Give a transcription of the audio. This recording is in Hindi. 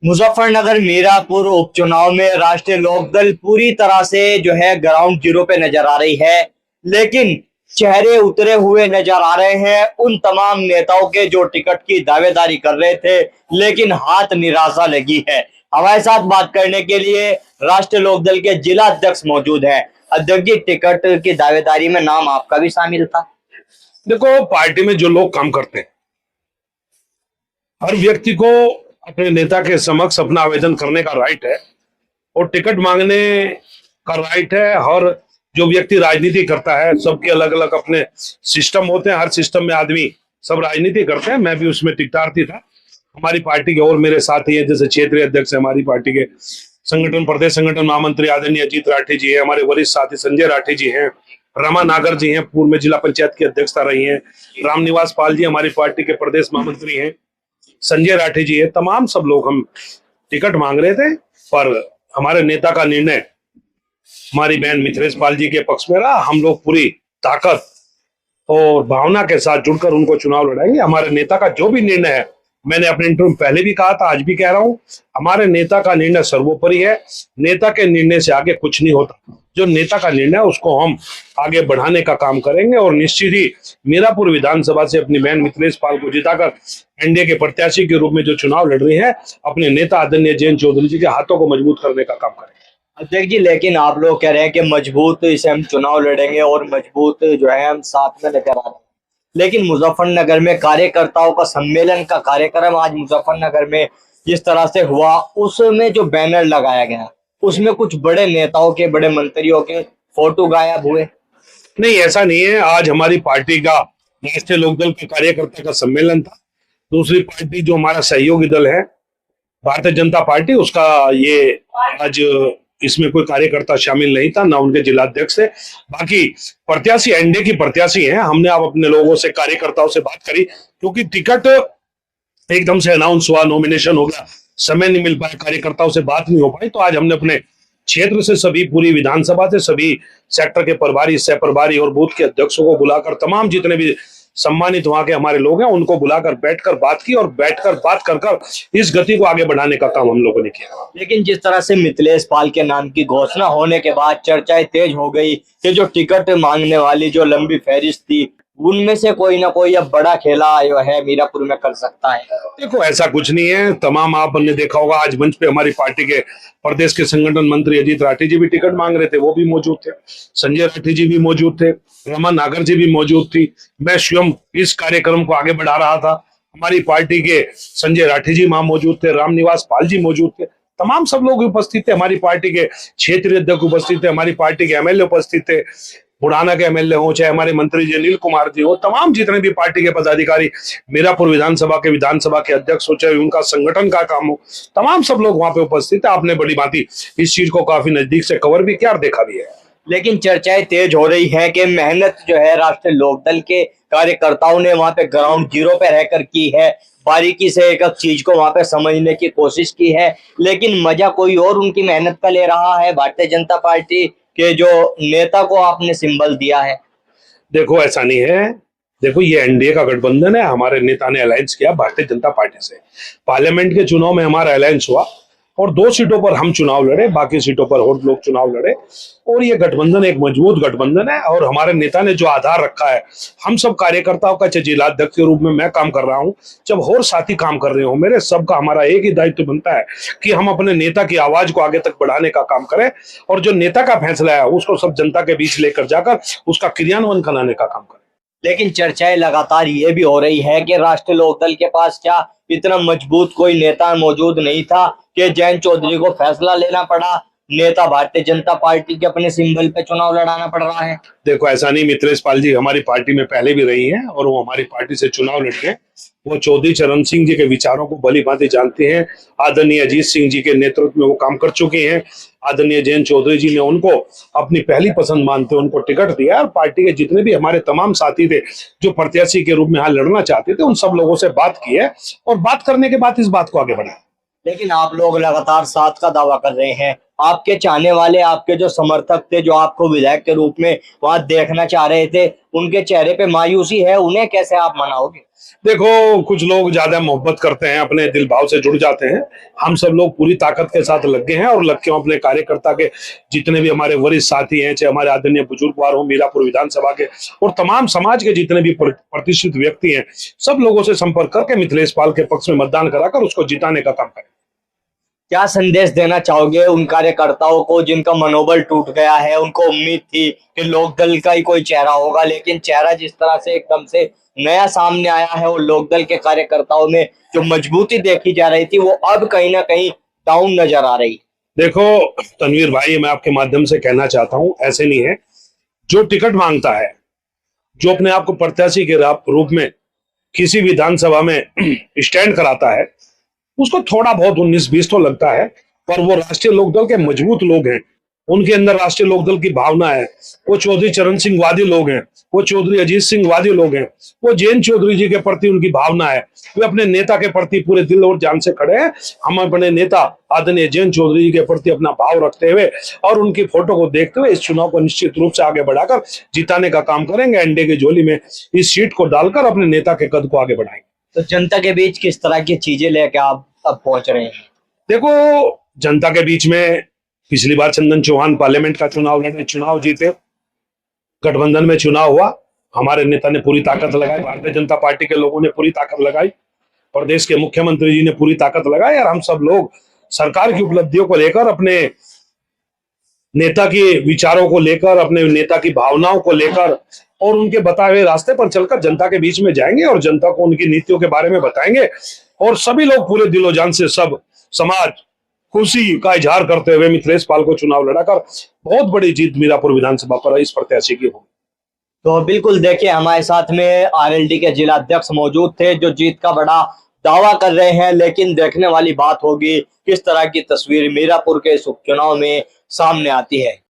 मुजफ्फरनगर मीरापुर उपचुनाव में राष्ट्रीय लोकदल पूरी तरह से जो है ग्राउंड जीरो पे नजर आ रही है, लेकिन चेहरे उतरे हुए नजर आ रहे हैं उन तमाम नेताओं के जो टिकट की दावेदारी कर रहे थे, लेकिन हाथ निराशा लगी है। हमारे साथ बात करने के लिए राष्ट्रीय लोकदल के जिला अध्यक्ष मौजूद हैं। अध्यक्ष जी, टिकट की दावेदारी में नाम आपका भी शामिल था। देखो, पार्टी में जो लोग काम करते हैं, हर व्यक्ति को अपने नेता के समक्ष अपना आवेदन करने का राइट है और टिकट मांगने का राइट है। और जो व्यक्ति राजनीति करता है, सबके अलग अलग अपने सिस्टम होते हैं, हर सिस्टम में आदमी सब राजनीति करते हैं। मैं भी उसमें टिकटार्थी था। हमारी पार्टी के और मेरे साथी हैं, जैसे क्षेत्रीय अध्यक्ष है हमारी पार्टी के, संगठन प्रदेश संगठन महामंत्री आदरणीय अजीत राठी जी है, हमारे वरिष्ठ साथी संजय राठी जी हैं, रमा नागर जी हैं, पूर्व में जिला पंचायत की अध्यक्षता रही हैं, रामनिवास पाल जी हमारी पार्टी के प्रदेश महामंत्री हैं, संजय राठी जी है। तमाम सब लोग हम टिकट मांग रहे थे, पर हमारे नेता का निर्णय हमारी बहन मिथिलेश पाल जी के पक्ष में रहा। हम लोग पूरी ताकत और भावना के साथ जुड़कर उनको चुनाव लड़ाएंगे। हमारे नेता का जो भी निर्णय है, मैंने अपने इंटरव्यू में पहले भी कहा था, आज भी कह रहा हूं, हमारे नेता का निर्णय सर्वोपरि है। नेता के निर्णय से आगे कुछ नहीं होता। जो नेता का निर्णय है उसको हम आगे बढ़ाने का काम करेंगे और निश्चित ही मीरापुर विधानसभा से अपनी बहन मिथिलेश पाल को जिताकर एनडीए के प्रत्याशी के रूप में जो चुनाव लड़ रही है, अपने नेता आदरणीय जयंत चौधरी जी के हाथों को मजबूत करने का काम करेंगे। अध्यक्ष जी, लेकिन आप लोग कह रहे हैं कि मजबूत इसे हम चुनाव लड़ेंगे और मजबूत जो है हम साथ में लेकर आ रहे हैं, लेकिन मुजफ्फरनगर में कार्यकर्ताओं का सम्मेलन का कार्यक्रम आज मुजफ्फरनगर में जिस तरह से हुआ, उसमें जो बैनर लगाया गया उसमें कुछ बड़े नेताओं के, बड़े मंत्रियों के फोटो गायब हुए। नहीं, ऐसा नहीं है। आज हमारी पार्टी का राष्ट्रीय लोकदल के कार्यकर्ता का सम्मेलन था। दूसरी पार्टी जो हमारा सहयोगी दल है भारतीय जनता पार्टी, उसका ये आज इसमें कोई कार्यकर्ता शामिल नहीं था, ना उनके जिलाध्यक्ष है। बाकी प्रत्याशी एनडीए की प्रत्याशी हैं। हमने आप अपने लोगों से, कार्यकर्ताओं से बात करी, क्योंकि टिकट एकदम से अनाउंस हुआ, नॉमिनेशन हो गया, समय नहीं मिल पाया, कार्यकर्ताओं से बात नहीं हो पाई। तो आज हमने अपने क्षेत्र से सभी, पूरी विधानसभा से सभी सेक्टर के प्रभारी, सह प्रभारी और बूथ के अध्यक्षों को बुलाकर, तमाम जितने भी सम्मानित वहां के हमारे लोग हैं उनको बुलाकर बैठकर बात की और बैठकर बात कर इस गति को आगे बढ़ाने का काम हम लोगों ने किया। लेकिन जिस तरह से मिथिलेश पाल के नाम की घोषणा होने के बाद चर्चाएं तेज हो गई कि जो टिकट मांगने वाली जो लंबी फहरिस्त थी, उनमें से कोई ना कोई अब बड़ा खेला जो है मीरापुर में कर सकता है। देखो, ऐसा कुछ नहीं है। तमाम आपने देखा होगा, आज मंच पे हमारी पार्टी के प्रदेश के संगठन मंत्री अजीत राठी जी भी टिकट मांग रहे थे, वो भी मौजूद थे, संजय राठी जी भी मौजूद थे, रमा नागर जी भी मौजूद थी। मैं स्वयं इस कार्यक्रम को आगे बढ़ा रहा था। हमारी पार्टी के संजय राठी जी वहां मौजूद थे, रामनिवास पाल जी मौजूद थे, तमाम सब लोग उपस्थित थे। हमारी पार्टी के क्षेत्रीय अध्यक्ष उपस्थित थे, हमारी पार्टी के एमएलए उपस्थित थे, बुढ़ाना के एमएलए हो, चाहे हमारे मंत्री जी अनिल कुमार जी हो, तमाम जितने भी पार्टी के पदाधिकारी, मीरापुर विधानसभा के अध्यक्ष हो, चाहे उनका संगठन का काम हो, तमाम सब लोग वहां पे उपस्थित है। आपने बड़ी भांति इस चीज को काफी नजदीक से कवर भी किया और देखा भी है। लेकिन चर्चाएं तेज हो रही है कि मेहनत जो है राष्ट्रीय लोकदल के कार्यकर्ताओं ने वहां पे ग्राउंड जीरो पे रहकर की है, बारीकी से एक एक चीज को वहां पे समझने की कोशिश की है, लेकिन मजा कोई और उनकी मेहनत का ले रहा है। भारतीय जनता पार्टी के जो नेता को आपने सिंबल दिया है। देखो, ऐसा नहीं है। देखो, ये एनडीए का गठबंधन है। हमारे नेता ने अलायंस किया भारतीय जनता पार्टी से। पार्लियामेंट के चुनाव में हमारा अलायंस हुआ और 2 सीटों पर हम चुनाव लड़े, बाकी सीटों पर और लोग चुनाव लड़े। और ये गठबंधन एक मजबूत गठबंधन है और हमारे नेता ने जो आधार रखा है, हम सब कार्यकर्ताओं का, जिलाध्यक्ष के रूप में मैं काम कर रहा हूं, जब और साथी काम कर रहे हो, मेरे सबका हमारा एक ही दायित्व बनता है कि हम अपने नेता की आवाज को आगे तक बढ़ाने का काम करें और जो नेता का फैसला है उसको सब जनता के बीच लेकर जाकर उसका क्रियान्वयन कराने का काम करें। लेकिन चर्चाएं लगातार ये भी हो रही है कि राष्ट्रीय लोकदल के पास क्या इतना मजबूत कोई नेता मौजूद नहीं था कि जयंत चौधरी को फैसला लेना पड़ा, नेता भारतीय जनता पार्टी के अपने सिंबल पे चुनाव लड़ाना पड़ रहा है। देखो, ऐसा नहीं। मिथिलेश पाल जी हमारी पार्टी में पहले भी रही हैं और वो हमारी पार्टी से चुनाव लड़के, वो चौधरी चरण सिंह जी के विचारों को भली भांति जानते हैं। आदरणीय अजीत सिंह जी के नेतृत्व में वो काम कर चुके हैं। आदरणीय जयंत चौधरी जी ने उनको अपनी पहली पसंद मानते उनको टिकट दिया और पार्टी के जितने भी हमारे तमाम साथी थे जो प्रत्याशी के रूप में यहाँ लड़ना चाहते थे, उन सब लोगों से बात की है और बात करने के बाद इस बात को आगे बढ़ाया। लेकिन आप लोग लगातार साथ का दावा कर रहे हैं। आपके चाहने वाले, आपके जो समर्थक थे, जो आपको विधायक के रूप में वहां देखना चाह रहे थे, उनके चेहरे पे मायूसी है, उन्हें कैसे आप मनाओगे? देखो, कुछ लोग ज्यादा मोहब्बत करते हैं, अपने दिल भाव से जुड़ जाते हैं। हम सब लोग पूरी ताकत के साथ लगे हैं और लग के अपने कार्यकर्ता के जितने भी हमारे वरिष्ठ साथी हैं, चाहे हमारे आदरणीय बुजुर्गवार हो मीरापुर विधानसभा के, और तमाम समाज के जितने भी प्रतिष्ठित व्यक्ति हैं, सब लोगों से संपर्क करके मिथिलेश पाल के पक्ष में मतदान कराकर उसको जिताने का काम करें। क्या संदेश देना चाहोगे उन कार्यकर्ताओं को जिनका मनोबल टूट गया है? उनको उम्मीद थी कि लोकदल का ही कोई चेहरा होगा, लेकिन चेहरा जिस तरह से एकदम से नया सामने आया है और लोकदल के कार्यकर्ताओं में जो मजबूती देखी जा रही थी वो अब कहीं ना कहीं डाउन नजर आ रही। देखो तनवीर भाई, मैं आपके माध्यम से कहना चाहता हूं, ऐसे नहीं है। जो टिकट मांगता है, जो अपने आप को प्रत्याशी के रूप में किसी विधानसभा में स्टैंड कराता है, उसको थोड़ा बहुत 19-20 तो लगता है, पर वो राष्ट्रीय लोकदल के मजबूत लोग हैं, उनके अंदर राष्ट्रीय लोकदल की भावना है। वो चौधरी चरण सिंह वादी लोग हैं, वो चौधरी अजीत सिंह वादी लोग हैं, वो जैन चौधरी जी के प्रति उनकी भावना है, वे अपने नेता के प्रति पूरे दिल और जान से खड़े हैं। हम अपने नेता आदरणीय जैन चौधरी जी के प्रति अपना भाव रखते हुए और उनकी फोटो को देखते हुए इस चुनाव को निश्चित रूप से आगे बढ़ाकर जिताने का काम करेंगे। एनडीए की झोली में इस सीट को डालकर अपने नेता के कद को आगे बढ़ाएंगे। तो जनता के बीच किस तरह की चीजें लेके आप अब पहुंच रहे हैं? देखो, जनता के बीच में पिछली बार चंदन चौहान पार्लियामेंट का चुनाव लड़े, चुनाव जीते, गठबंधन में चुनाव हुआ, हमारे नेता ने पूरी ताकत लगाई, भारतीय जनता पार्टी के लोगों ने पूरी ताकत लगाई, प्रदेश के मुख्यमंत्री जी ने पूरी ताकत लगाई, और हम सब लोग सरकार की उपलब्धियों को लेकर, अपने नेता के विचारों को लेकर, अपने नेता की भावनाओं को लेकर और उनके बताए हुए रास्ते पर चलकर जनता के बीच में जाएंगे और जनता को उनकी नीतियों के बारे में बताएंगे। और सभी लोग पूरे दिलो जान से, सब समाज खुशी का इजहार करते हुए मिथिलेश पाल को चुनाव लड़ाकर बहुत बड़ी जीत मीरापुर विधानसभा पर इस प्रत्याशी की होगी। तो बिल्कुल देखिए, हमारे साथ में आरएलडी के जिला अध्यक्ष मौजूद थे जो जीत का बड़ा दावा कर रहे हैं, लेकिन देखने वाली बात होगी किस तरह की तस्वीर मीरापुर के इस उपचुनाव में सामने आती है।